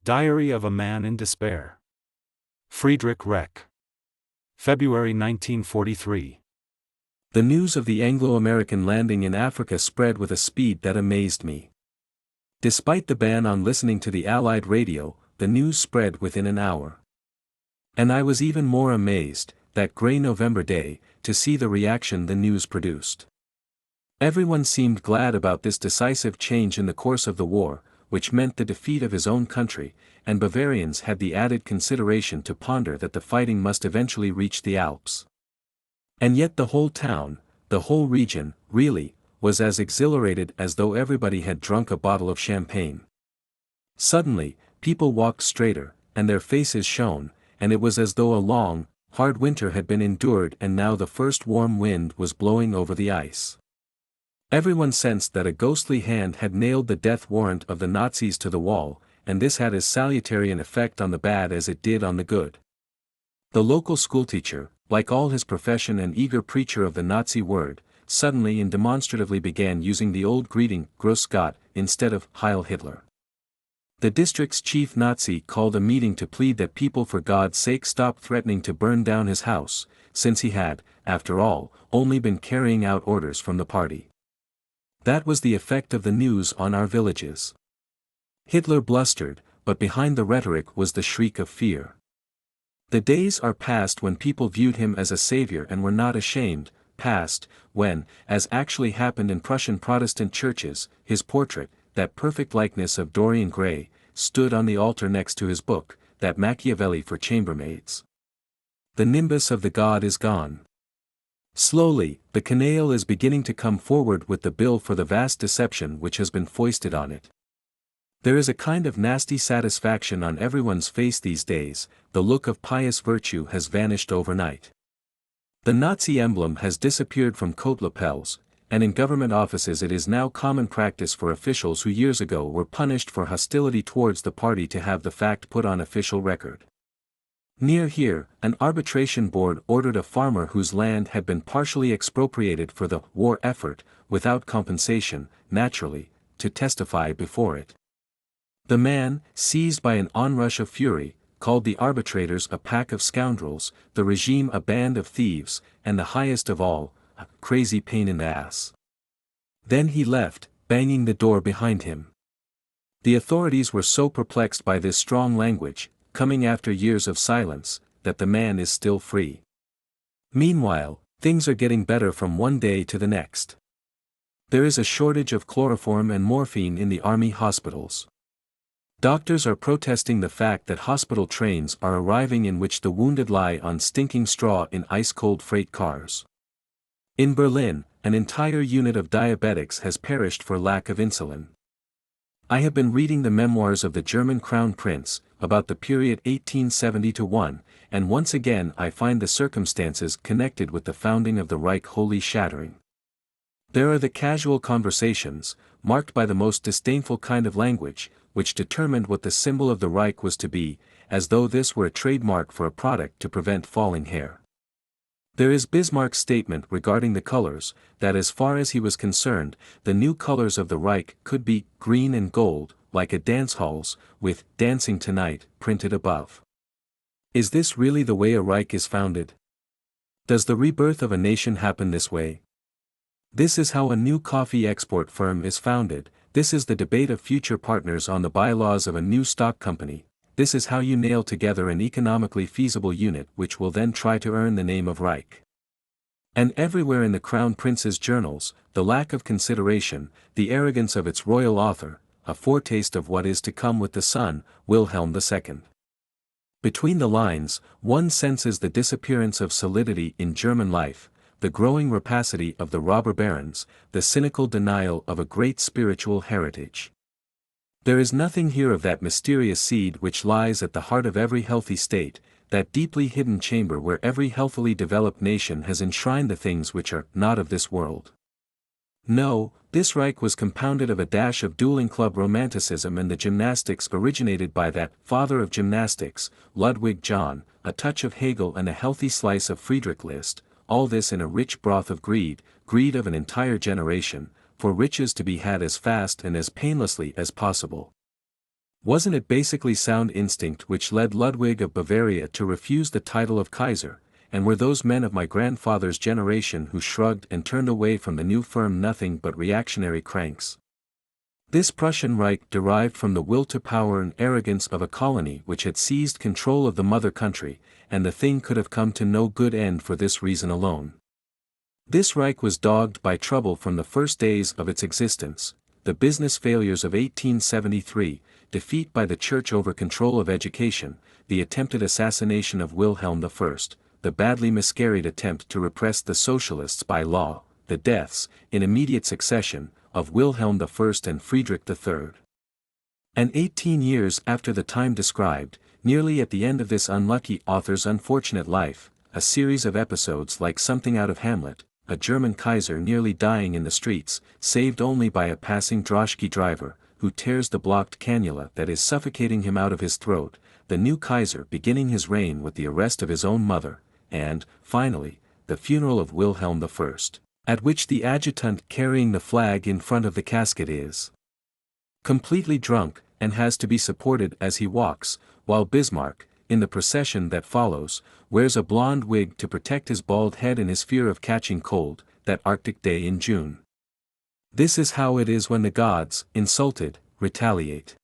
Diary of a Man in Despair. Friedrich Reck. February 1943. The news of the Anglo-American landing in Africa spread with a speed that amazed me. Despite the ban on listening to the Allied radio, the news spread within an hour. And I was even more amazed, that grey November day, to see the reaction the news produced. Everyone seemed glad about this decisive change in the course of the war, which meant the defeat of his own country, and Bavarians had the added consideration to ponder that the fighting must eventually reach the Alps. And yet the whole town, the whole region, really, was as exhilarated as though everybody had drunk a bottle of champagne. Suddenly, people walked straighter, and their faces shone, and it was as though a long, hard winter had been endured and now the first warm wind was blowing over the ice. Everyone sensed that a ghostly hand had nailed the death warrant of the Nazis to the wall, and this had as salutary an effect on the bad as it did on the good. The local schoolteacher, like all his profession and eager preacher of the Nazi word, suddenly and demonstratively began using the old greeting, Grüß Gott, instead of Heil Hitler. The district's chief Nazi called a meeting to plead that people for God's sake stop threatening to burn down his house, since he had, after all, only been carrying out orders from the party. That was the effect of the news on our villages. Hitler blustered, but behind the rhetoric was the shriek of fear. The days are past when people viewed him as a savior and were not ashamed, past, when, as actually happened in Prussian Protestant churches, his portrait, that perfect likeness of Dorian Gray, stood on the altar next to his book, that Machiavelli for chambermaids. The nimbus of the god is gone. Slowly, the canaille is beginning to come forward with the bill for the vast deception which has been foisted on it. There is a kind of nasty satisfaction on everyone's face these days, the look of pious virtue has vanished overnight. The Nazi emblem has disappeared from coat lapels, and in government offices it is now common practice for officials who years ago were punished for hostility towards the party to have the fact put on official record. Near here, an arbitration board ordered a farmer whose land had been partially expropriated for the war effort, without compensation, naturally, to testify before it. The man, seized by an onrush of fury, called the arbitrators a pack of scoundrels, the regime a band of thieves, and the highest of all, a crazy pain in the ass. Then he left, banging the door behind him. The authorities were so perplexed by this strong language, coming after years of silence, that the man is still free. Meanwhile, things are getting better from one day to the next. There is a shortage of chloroform and morphine in the army hospitals. Doctors are protesting the fact that hospital trains are arriving in which the wounded lie on stinking straw in ice-cold freight cars. In Berlin, an entire unit of diabetics has perished for lack of insulin. I have been reading the memoirs of the German Crown Prince, about the period 1870–1, and once again I find the circumstances connected with the founding of the Reich wholly shattering. There are the casual conversations, marked by the most disdainful kind of language, which determined what the symbol of the Reich was to be, as though this were a trademark for a product to prevent falling hair. There is Bismarck's statement regarding the colors, that as far as he was concerned, the new colors of the Reich could be green and gold, like a dance hall's, with "Dancing Tonight" printed above. Is this really the way a Reich is founded? Does the rebirth of a nation happen this way? This is how a new coffee export firm is founded, this is the debate of future partners on the bylaws of a new stock company. This is how you nail together an economically feasible unit which will then try to earn the name of Reich. And everywhere in the Crown Prince's journals, the lack of consideration, the arrogance of its royal author, a foretaste of what is to come with the son, Wilhelm II. Between the lines, one senses the disappearance of solidity in German life, the growing rapacity of the robber barons, the cynical denial of a great spiritual heritage. There is nothing here of that mysterious seed which lies at the heart of every healthy state, that deeply hidden chamber where every healthily developed nation has enshrined the things which are not of this world. No, this Reich was compounded of a dash of dueling club romanticism and the gymnastics originated by that father of gymnastics, Ludwig John, a touch of Hegel and a healthy slice of Friedrich List, all this in a rich broth of greed, greed of an entire generation, for riches to be had as fast and as painlessly as possible. Wasn't it basically sound instinct which led Ludwig of Bavaria to refuse the title of Kaiser, and were those men of my grandfather's generation who shrugged and turned away from the new firm nothing but reactionary cranks? This Prussian Reich derived from the will to power and arrogance of a colony which had seized control of the mother country, and the thing could have come to no good end for this reason alone. This Reich was dogged by trouble from the first days of its existence: the business failures of 1873, defeat by the church over control of education, the attempted assassination of Wilhelm I, the badly miscarried attempt to repress the socialists by law, the deaths, in immediate succession, of Wilhelm I and Friedrich III. And 18 years after the time described, nearly at the end of this unlucky author's unfortunate life, a series of episodes like something out of Hamlet, a German Kaiser nearly dying in the streets, saved only by a passing droshky driver, who tears the blocked cannula that is suffocating him out of his throat, the new Kaiser beginning his reign with the arrest of his own mother, and, finally, the funeral of Wilhelm I, at which the adjutant carrying the flag in front of the casket is completely drunk, and has to be supported as he walks, while Bismarck, in the procession that follows, wears a blonde wig to protect his bald head in his fear of catching cold, that Arctic day in June. This is how it is when the gods, insulted, retaliate.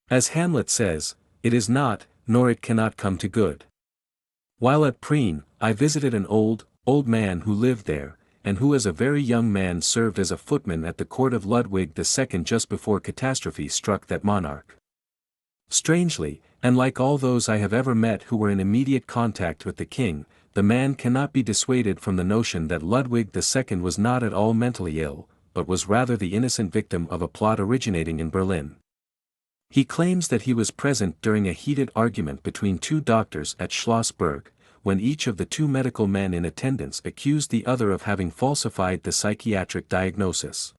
As Hamlet says, it is not, nor it cannot come to good. While at Prien, I visited an old man who lived there, and who as a very young man served as a footman at the court of Ludwig II just before catastrophe struck that monarch. Strangely, and like all those I have ever met who were in immediate contact with the king, the man cannot be dissuaded from the notion that Ludwig II was not at all mentally ill, but was rather the innocent victim of a plot originating in Berlin. He claims that he was present during a heated argument between two doctors at Schlossberg, when each of the two medical men in attendance accused the other of having falsified the psychiatric diagnosis.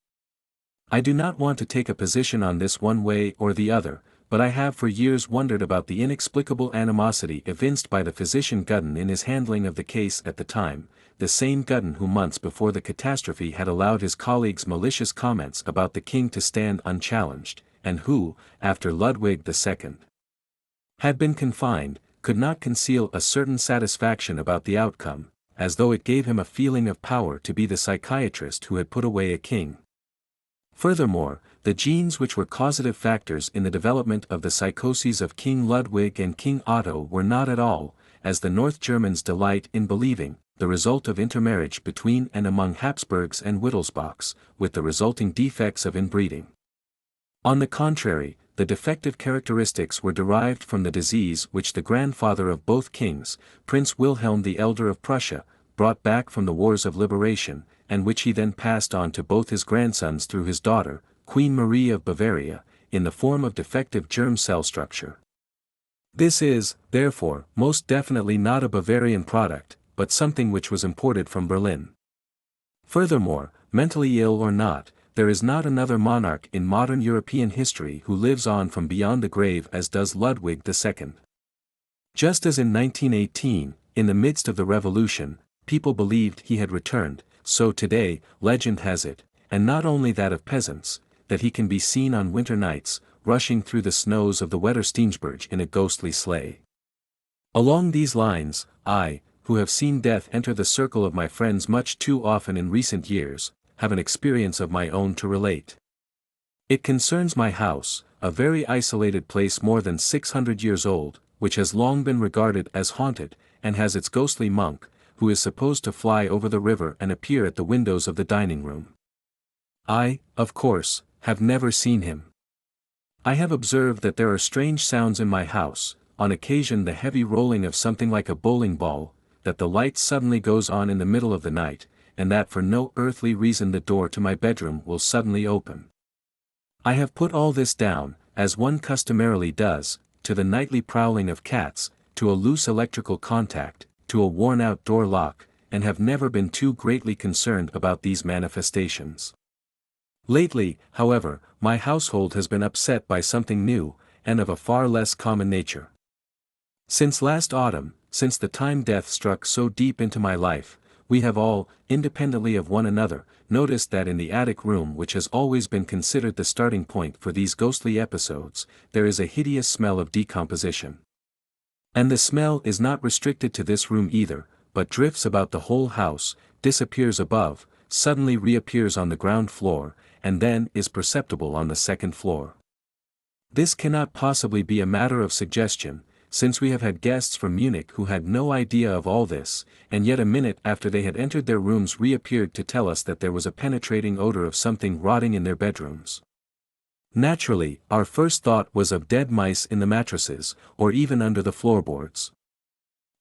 I do not want to take a position on this one way or the other, but I have for years wondered about the inexplicable animosity evinced by the physician Gudden in his handling of the case at the time, the same Gudden who months before the catastrophe had allowed his colleagues' malicious comments about the king to stand unchallenged, and who, after Ludwig II had been confined, could not conceal a certain satisfaction about the outcome, as though it gave him a feeling of power to be the psychiatrist who had put away a king. Furthermore, the genes which were causative factors in the development of the psychoses of King Ludwig and King Otto were not at all, as the North Germans delight in believing, the result of intermarriage between and among Habsburgs and Wittelsbachs, with the resulting defects of inbreeding. On the contrary, the defective characteristics were derived from the disease which the grandfather of both kings, Prince Wilhelm the Elder of Prussia, brought back from the wars of liberation, and which he then passed on to both his grandsons through his daughter, Queen Marie of Bavaria, in the form of defective germ cell structure. This is, therefore, most definitely not a Bavarian product, but something which was imported from Berlin. Furthermore, mentally ill or not, there is not another monarch in modern European history who lives on from beyond the grave as does Ludwig II. Just as in 1918, in the midst of the revolution, people believed he had returned, so today, legend has it, and not only that of peasants, that he can be seen on winter nights, rushing through the snows of the Wettersteinsberg in a ghostly sleigh. Along these lines, I, who have seen death enter the circle of my friends much too often in recent years, have an experience of my own to relate. It concerns my house, a very isolated place more than 600 years old, which has long been regarded as haunted, and has its ghostly monk, who is supposed to fly over the river and appear at the windows of the dining room. I, of course, have never seen him. I have observed that there are strange sounds in my house, on occasion the heavy rolling of something like a bowling ball, that the light suddenly goes on in the middle of the night, and that for no earthly reason the door to my bedroom will suddenly open. I have put all this down, as one customarily does, to the nightly prowling of cats, to a loose electrical contact, to a worn-out door lock, and have never been too greatly concerned about these manifestations. Lately, however, my household has been upset by something new, and of a far less common nature. Since last autumn, since the time death struck so deep into my life, we have all, independently of one another, noticed that in the attic room which has always been considered the starting point for these ghostly episodes, there is a hideous smell of decomposition. And the smell is not restricted to this room either, but drifts about the whole house, disappears above, suddenly reappears on the ground floor, and then is perceptible on the second floor. This cannot possibly be a matter of suggestion, since we have had guests from Munich who had no idea of all this, and yet a minute after they had entered their rooms reappeared to tell us that there was a penetrating odor of something rotting in their bedrooms. Naturally, our first thought was of dead mice in the mattresses, or even under the floorboards.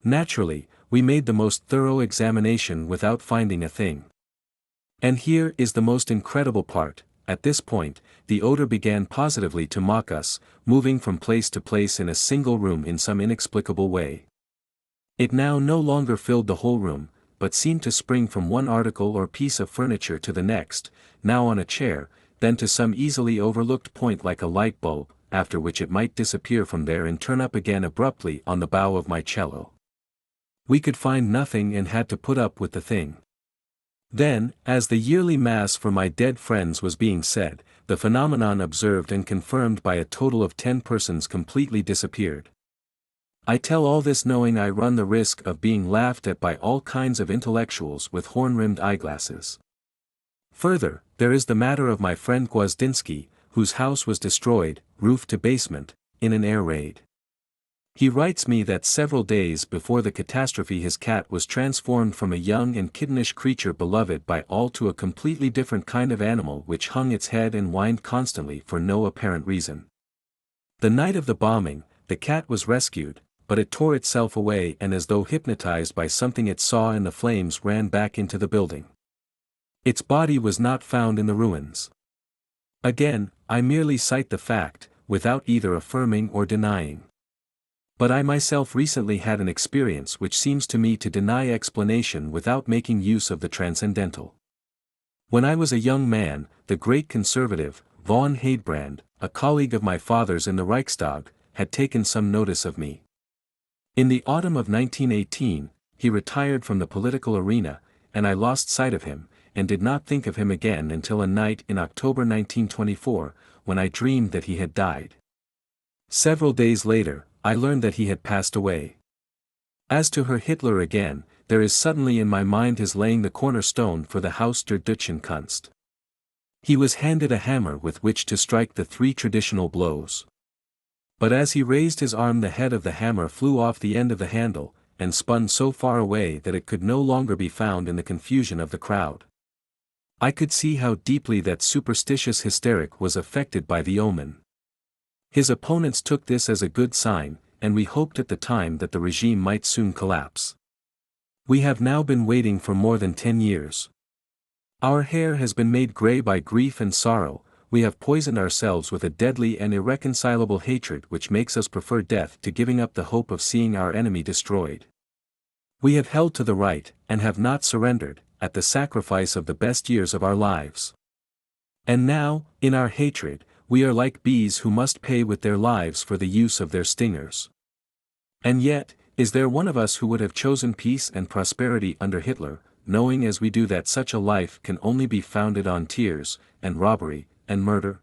Naturally, we made the most thorough examination without finding a thing. And here is the most incredible part: at this point, the odor began positively to mock us, moving from place to place in a single room in some inexplicable way. It now no longer filled the whole room, but seemed to spring from one article or piece of furniture to the next, now on a chair, then to some easily overlooked point like a light bulb, after which it might disappear from there and turn up again abruptly on the bow of my cello. We could find nothing and had to put up with the thing. Then, as the yearly mass for my dead friends was being said, the phenomenon observed and confirmed by a total of 10 persons completely disappeared. I tell all this knowing I run the risk of being laughed at by all kinds of intellectuals with horn-rimmed eyeglasses. Further, there is the matter of my friend Gwozdinski, whose house was destroyed, roof to basement, in an air raid. He writes me that several days before the catastrophe his cat was transformed from a young and kittenish creature beloved by all to a completely different kind of animal which hung its head and whined constantly for no apparent reason. The night of the bombing, the cat was rescued, but it tore itself away and as though hypnotized by something it saw in the flames ran back into the building. Its body was not found in the ruins. Again, I merely cite the fact, without either affirming or denying. But I myself recently had an experience which seems to me to deny explanation without making use of the transcendental. When I was a young man, the great conservative, von Heydbrand, a colleague of my father's in the Reichstag, had taken some notice of me. In the autumn of 1918, he retired from the political arena, and I lost sight of him, and did not think of him again until a night in October 1924, when I dreamed that he had died. Several days later, I learned that he had passed away. As to Herr Hitler again, there is suddenly in my mind his laying the cornerstone for the Haus der Deutschen Kunst. He was handed a hammer with which to strike the 3 traditional blows. But as he raised his arm the head of the hammer flew off the end of the handle, and spun so far away that it could no longer be found in the confusion of the crowd. I could see how deeply that superstitious hysteric was affected by the omen. His opponents took this as a good sign, and we hoped at the time that the regime might soon collapse. We have now been waiting for more than 10 years. Our hair has been made gray by grief and sorrow, we have poisoned ourselves with a deadly and irreconcilable hatred which makes us prefer death to giving up the hope of seeing our enemy destroyed. We have held to the right, and have not surrendered, at the sacrifice of the best years of our lives. And now, in our hatred, we are like bees who must pay with their lives for the use of their stingers. And yet, is there one of us who would have chosen peace and prosperity under Hitler, knowing as we do that such a life can only be founded on tears, and robbery, and murder?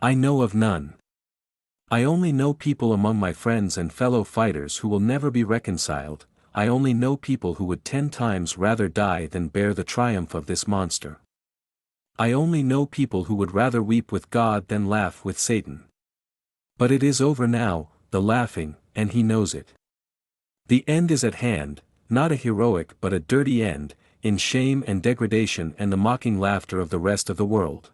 I know of none. I only know people among my friends and fellow fighters who will never be reconciled. I only know people who would 10 times rather die than bear the triumph of this monster. I only know people who would rather weep with God than laugh with Satan. But it is over now, the laughing, and he knows it. The end is at hand, not a heroic but a dirty end, in shame and degradation and the mocking laughter of the rest of the world.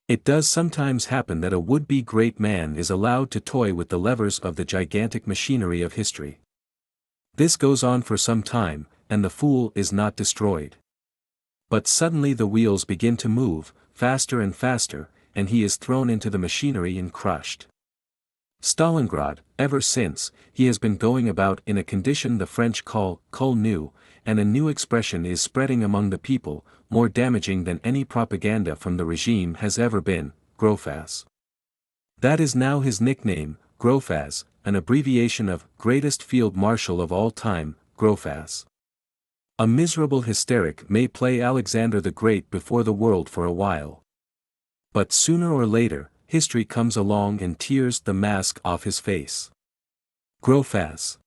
It does sometimes happen that a would-be great man is allowed to toy with the levers of the gigantic machinery of history. This goes on for some time, and the fool is not destroyed. But suddenly the wheels begin to move, faster and faster, and he is thrown into the machinery and crushed. Stalingrad, ever since, he has been going about in a condition the French call cul nu, and a new expression is spreading among the people, more damaging than any propaganda from the regime has ever been, Grofas. That is now his nickname, Grofas, an abbreviation of Greatest Field Marshal of All Time, Grofas. A miserable hysteric may play Alexander the Great before the world for a while. But sooner or later, history comes along and tears the mask off his face. Grow fast.